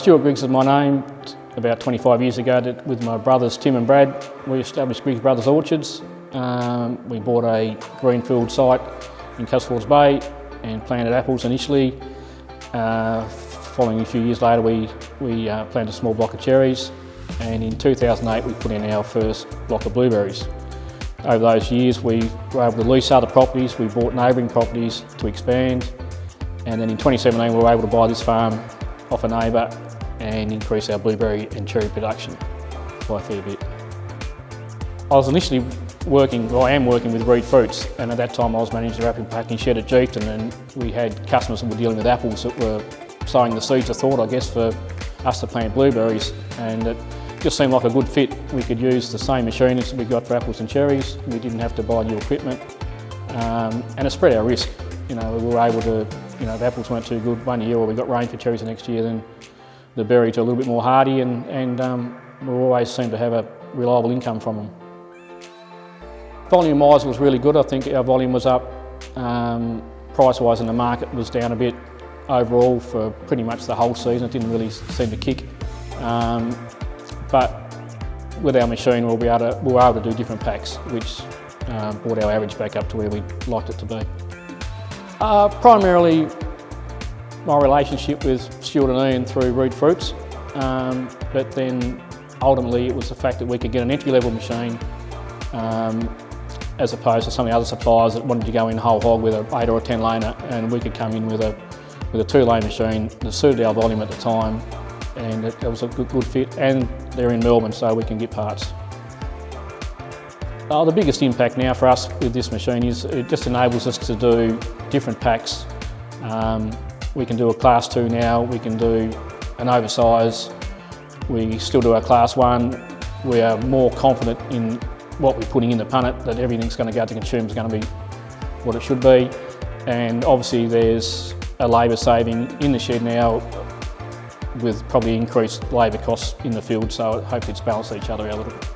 Stuart Griggs is my name. About 25 years ago, with my brothers Tim and Brad, we established Griggs Brothers Orchards. We bought a greenfield site in Forbes Bay and planted apples initially. Following a few years later, we planted a small block of cherries, and in 2008 we put in our first block of blueberries. Over those years we were able to lease other properties, we bought neighbouring properties to expand, and then in 2017 we were able to buy this farm off a neighbour and increase our blueberry and cherry production by a fair bit. I was initially I am working with Reed Fruits, and at that time I was managing the wrapping packing shed at Geefton, and we had customers that were dealing with apples that were sowing the seeds of thought, I guess, for us to plant blueberries, and it just seemed like a good fit. We could use the same machines that we got for apples and cherries. We didn't have to buy new equipment, and it spread our risk. We were able to, if apples weren't too good one year or we got rain for cherries the next year, then the berries are a little bit more hardy, and we always seem to have a reliable income from them. Volume-wise was really good. I think our volume was up. Price-wise in the market was down a bit overall for pretty much the whole season. It didn't really seem to kick. But with our machine we were able to do different packs, which brought our average back up to where we liked it to be. Primarily my relationship with Stuart and Ian through Reed Fruits, but then ultimately it was the fact that we could get an entry-level machine as opposed to some of the other suppliers that wanted to go in whole hog with an 8 or a 10 laner, and we could come in with a 2-lane machine that suited our volume at the time, and it was a good fit, and they're in Melbourne so we can get parts. The biggest impact now for us with this machine is it just enables us to do different packs. We can do a class 2 now, we can do an oversize, we still do our class 1. We are more confident in what we're putting in the punnet, that everything's going to go to consumers going to be what it should be, and obviously there's a labour saving in the shed now with probably increased labour costs in the field, so hopefully it's balanced each other out a little bit.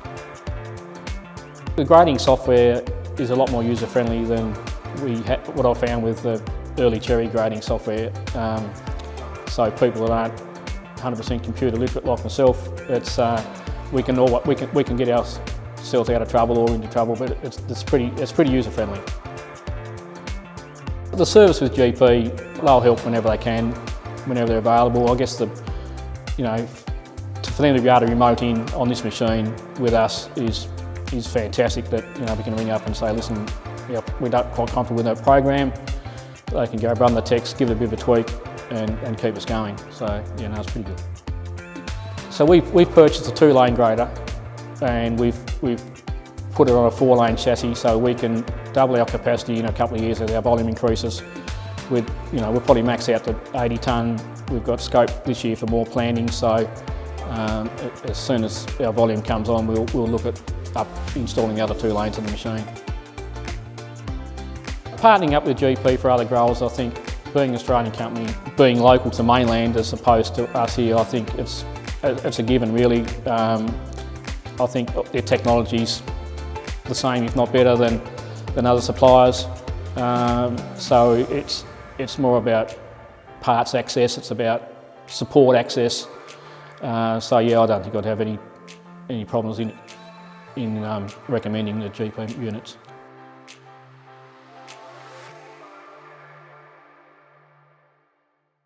The grading software is a lot more user friendly than what I found with the early cherry grading software. So people that aren't 100% computer literate like myself, we can get ourselves out of trouble or into trouble, but it's pretty user friendly. The service with GP, they'll help whenever they can, whenever they're available. I guess for them to be able to remote in on this machine with us is fantastic. That we can ring up and say, listen, we're not quite comfortable with that program. They can go run the text, give it a bit of a tweak, and keep us going. So it's pretty good. So we've purchased a 2-lane grader, and we've put it on a 4-lane chassis, so we can double our capacity in a couple of years as our volume increases. We'll probably max out to 80 tonne. We've got scope this year for more planting, so as soon as our volume comes on, we'll look at installing the other 2 lanes in the machine. Partnering up with GP for other growers, I think, being an Australian company, being local to mainland as opposed to us here, I think it's a given really. I think their technology's the same, if not better, than other suppliers. So it's more about parts access, it's about support access. So yeah, I don't think I'd have any problems in recommending the GP units.